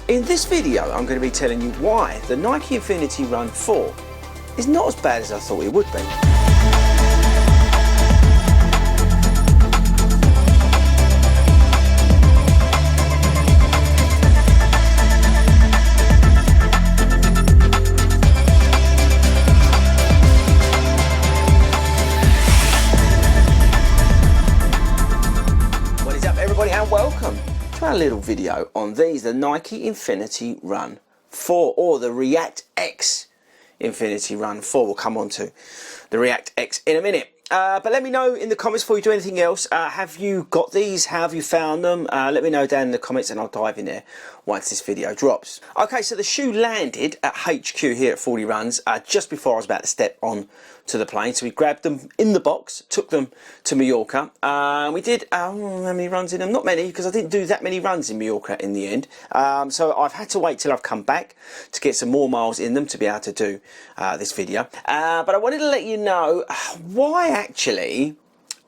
In this video, I'm going to be telling you why the Nike InfinityRN 4 is not as bad as I thought it would be. What is up, everybody, and welcome to our little video on these, the Nike InfinityRN 4 or the React X InfinityRN 4. We'll come on to the React X in a minute. But let me know in the comments before you do anything else. Have you got these? How have you found them? Let me know down in the comments and I'll dive in there once this video drops. Okay, so the shoe landed at HQ here at 40 Runs just before I was about to step on to the plane. So we grabbed them in the box, took them to Mallorca. We did, how many runs in them? Not many, because I didn't do that many runs in Mallorca in the end. So I've had to wait till I've come back to get some more miles in them to be able to do this video. But I wanted to let you know why actually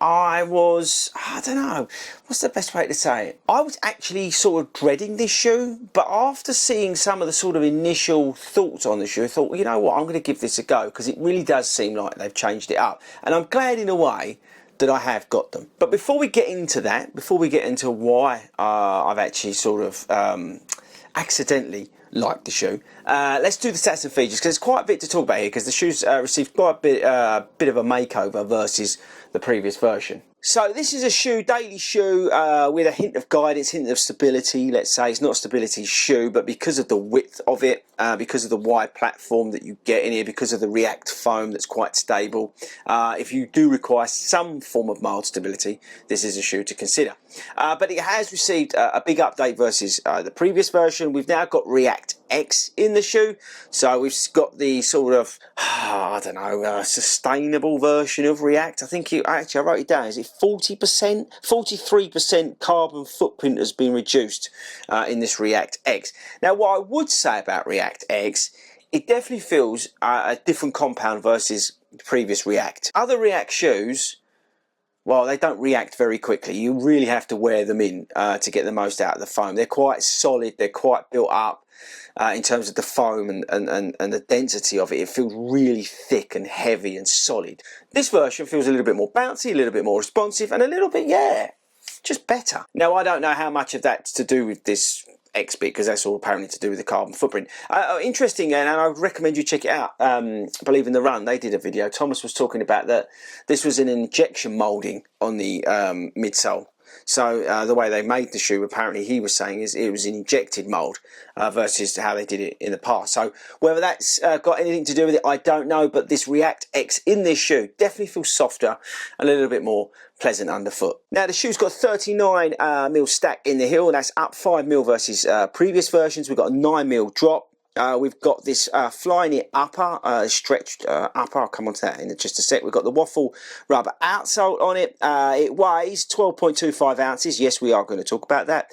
I don't know, what's the best way to say it? I was actually sort of dreading this shoe, but after seeing some of the sort of initial thoughts on the shoe, I thought, well, you know what, I'm going to give this a go, because it really does seem like they've changed it up. And I'm glad in a way that I have got them. But before we get into that, before we get into why I've actually sort of accidentally liked the shoe, let's do the stats and features, because there's quite a bit to talk about here, because the shoe's received quite a bit of a makeover versus the previous version. So this is a shoe, daily shoe, with a hint of guidance, hint of stability. Let's say it's not a stability shoe, but because of the width of it, because of the wide platform that you get in here, because of the React foam that's quite stable, if you do require some form of mild stability, this is a shoe to consider. But it has received a big update versus the previous version. We've now got React X in the shoe, so we've got the sort of, I don't know, sustainable version of React. I think I wrote it down. Is it 40%? 43% carbon footprint has been reduced in this React X. Now, what I would say about React X, it definitely feels a different compound versus the previous React. Other React shoes, well, they don't react very quickly. You really have to wear them in to get the most out of the foam. They're quite solid, they're quite built up in terms of the foam and the density of it. It feels really thick and heavy and solid. This version feels a little bit more bouncy, a little bit more responsive, and a little bit, yeah, just better. Now, I don't know how much of that's to do with this X bit, because that's all apparently to do with the carbon footprint. Interesting, and I would recommend you check it out. Believe in the Run, they did a video. Thomas was talking about that this was an injection moulding on the midsole. So the way they made the shoe, apparently he was saying, is it was an injected mould versus how they did it in the past. So whether that's got anything to do with it, I don't know. But this React X in this shoe definitely feels softer and a little bit more pleasant underfoot. Now the shoe's got 39 mil stack in the heel, and that's up 5 mil versus previous versions. We've got a 9 mil drop. We've got this Flyknit upper, stretched upper. I'll come on to that in just a sec. We've got the waffle rubber outsole on it. It weighs 12.25 ounces. Yes, we are going to talk about that.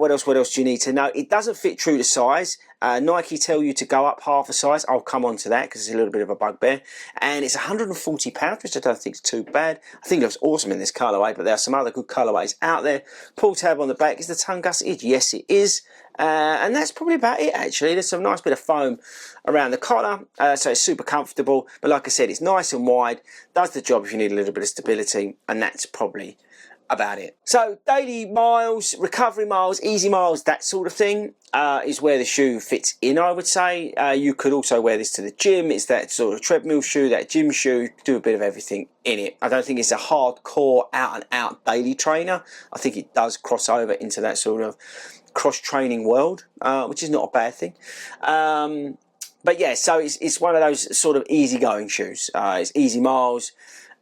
What else do you need to know? It doesn't fit true to size. Nike tell you to go up half a size. I'll come on to that because it's a little bit of a bugbear. And it's £140, which I don't think is too bad. I think it looks awesome in this colourway, but there are some other good colourways out there. Pull tab on the back. Is the tongue gusseted? Yes, it is. And that's probably about it, actually. There's some nice bit of foam around the collar, so it's super comfortable. But like I said, it's nice and wide, does the job if you need a little bit of stability, and that's probably about it. So daily miles, recovery miles, easy miles, that sort of thing is where the shoe fits in, I would say. You could also wear this to the gym. It's that sort of treadmill shoe, that gym shoe, do a bit of everything in it. I don't think it's a hardcore out-and-out daily trainer. I think it does cross over into that sort of cross-training world, which is not a bad thing. But yeah, so it's one of those sort of easy-going shoes. It's easy miles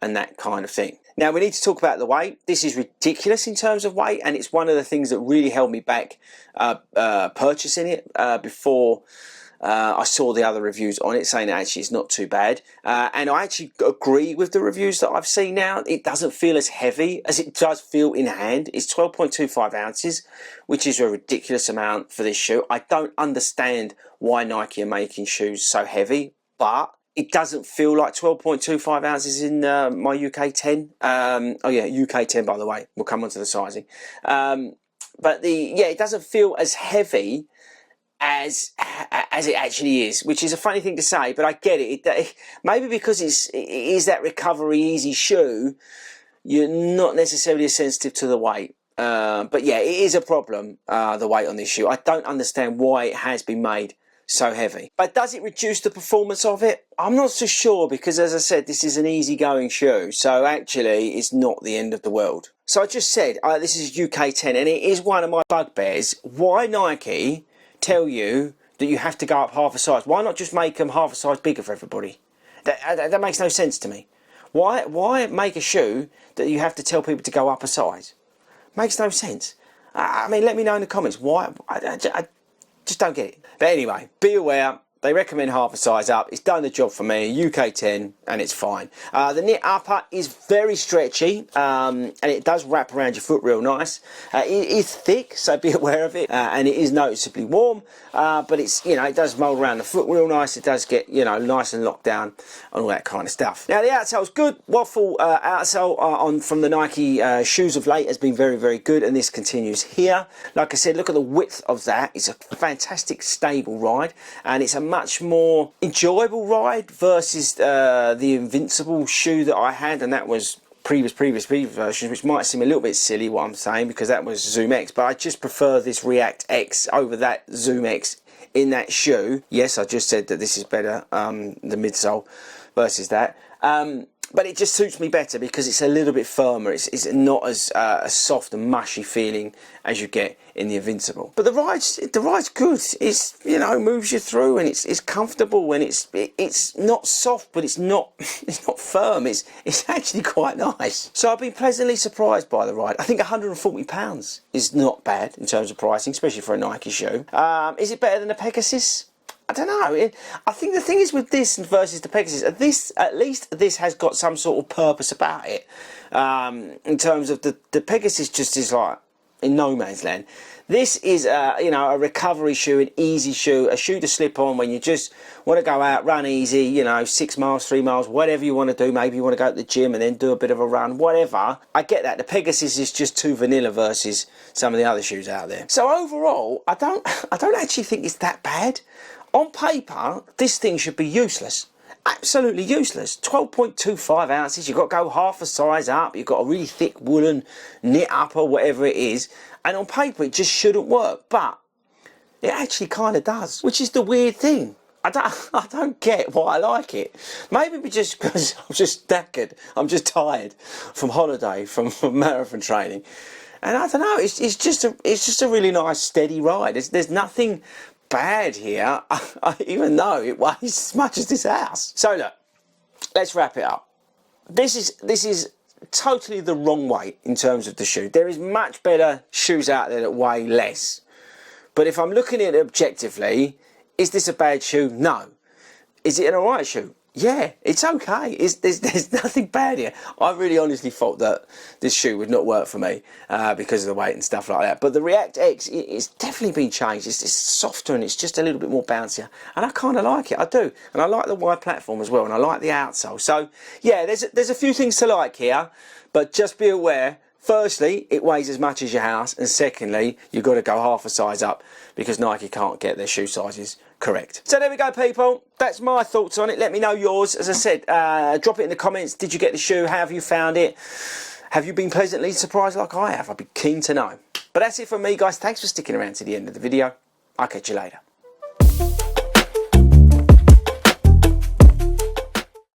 and that kind of thing. Now, we need to talk about the weight. This is ridiculous in terms of weight, and it's one of the things that really held me back purchasing it before I saw the other reviews on it saying that actually it's not too bad. And I actually agree with the reviews that I've seen now. It doesn't feel as heavy as it does feel in hand. It's 12.25 ounces, which is a ridiculous amount for this shoe. I don't understand why Nike are making shoes so heavy, but it doesn't feel like 12.25 ounces in my UK 10. Oh yeah, UK 10, by the way. We'll come on to the sizing. but it doesn't feel as heavy as it actually is, which is a funny thing to say, but I get it. Maybe because it is that recovery easy shoe, you're not necessarily as sensitive to the weight. But yeah, it is a problem, the weight on this shoe. I don't understand why it has been made so heavy. But does it reduce the performance of it? I'm not so sure, because as I said, this is an easygoing shoe, so actually it's not the end of the world. So I just said, this is UK 10, and it is one of my bugbears. Why Nike tell you that you have to go up half a size? Why not just make them half a size bigger for everybody? That makes no sense to me. Why make a shoe that you have to tell people to go up a size? Makes no sense. I mean, let me know in the comments why. I just don't get it. But anyway, be aware. They recommend half a size up. It's done the job for me, UK 10, and it's fine. The knit upper is very stretchy, and it does wrap around your foot real nice. It is thick, so be aware of it, and it is noticeably warm, but it's, it does mold around the foot real nice. It does get, nice and locked down and all that kind of stuff. Now, the outsole's good. Waffle outsole from the Nike shoes of late has been very, very good, and this continues here. Like I said, look at the width of that. It's a fantastic, stable ride, and it's a much more enjoyable ride versus the Invincible shoe that I had, and that was previous versions, which might seem a little bit silly what I'm saying, because that was Zoom X, but I just prefer this React X over that Zoom X in that shoe. Yes, I just said that this is better, the midsole versus that. But it just suits me better because it's a little bit firmer. It's not as soft and mushy feeling as you get in the Invincible. But the ride's good. It's, moves you through, and it's comfortable, and it's not soft, but it's not firm. It's actually quite nice. So I've been pleasantly surprised by the ride. I think £140 is not bad in terms of pricing, especially for a Nike shoe. Is it better than the Pegasus? I don't know. I think the thing is with this versus the Pegasus, at least this has got some sort of purpose about it. In terms of the Pegasus, just is like in no man's land. This is a recovery shoe, an easy shoe, a shoe to slip on when you just want to go out, run easy, 6 miles, 3 miles, whatever you want to do. Maybe you want to go to the gym and then do a bit of a run, whatever. I get that. The Pegasus is just too vanilla versus some of the other shoes out there. So overall, I don't actually think it's that bad. On paper, this thing should be useless. Absolutely useless. 12.25 ounces, you've got to go half a size up, you've got a really thick woolen knit upper, whatever it is, and on paper it just shouldn't work, but it actually kind of does, which is the weird thing. I don't get why I like it. Maybe just because I'm just knackered, I'm just tired from holiday, from marathon training, and I don't know, it's just a really nice steady ride. There's nothing bad here, even though it weighs as much as this house. So look, let's wrap it up. This is totally the wrong weight in terms of the shoe. There is much better shoes out there that weigh less. But if I'm looking at it objectively, is this a bad shoe? No. Is it an alright shoe? Yeah, it's okay. There's nothing bad here. I really honestly thought that this shoe would not work for me because of the weight and stuff like that. But the React X, it's definitely been changed. It's softer and it's just a little bit more bouncier. And I kind of like it, I do. And I like the wide platform as well, and I like the outsole. So yeah, there's a few things to like here, but just be aware. Firstly, it weighs as much as your house, and secondly, you've got to go half a size up because Nike can't get their shoe sizes correct. So there we go, people. That's my thoughts on it. Let me know yours. As I said, drop it in the comments. Did you get the shoe? How have you found it? Have you been pleasantly surprised like I have? I'd be keen to know. But that's it from me, guys. Thanks for sticking around to the end of the video. I'll catch you later.